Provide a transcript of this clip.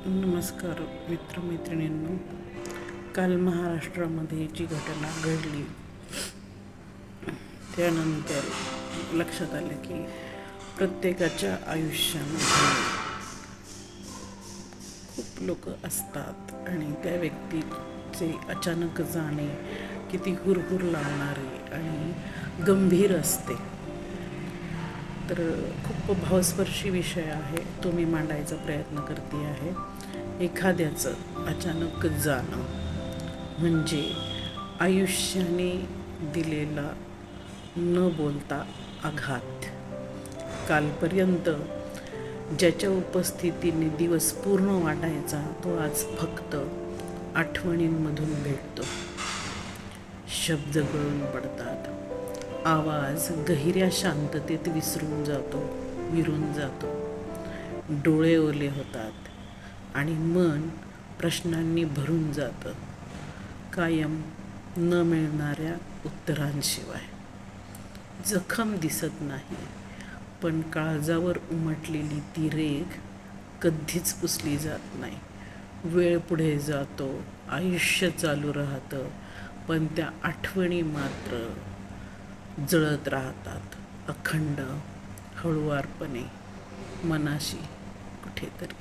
नमस्कार मित्रमैत्रिणींनो. काल महाराष्ट्रामध्ये जी घटना घडली त्यानंतर लक्षात आलं की प्रत्येकाच्या आयुष्यामध्ये खूप लोक असतात आणि त्या व्यक्तीचे अचानक जाणे किती हुरहुर लावणारे आणि गंभीर असते. तर खूप भावस्पर्शी विषय आहे, तो मी मांडायचा प्रयत्न करते आहे. एखाद्याचं अचानक जाणं म्हणजे आयुष्याने दिलेला न बोलता आघात. कालपर्यंत ज्याच्या उपस्थितीने दिवस पूर्ण वाटायचा तो आज फक्त आठवणींमधून भेटतो. शब्द गळून पडतात, आवाज गहिऱ्या शांततेत विरून जातो, डोळे ओले होतात आणि मन प्रश्नांनी भरून जातं, कायम न मिळणाऱ्या उत्तरांशिवाय. जखम दिसत नाही, पण काळजावर उमटलेली ती रेघ कधीच पुसली जात नाही. वेळ पुढे जातो, आयुष्य चालू राहतं, पण त्या आठवणी मात्र जळत राहतात, अखंड, हळुवारपणे, मनाशी कुठेतरी.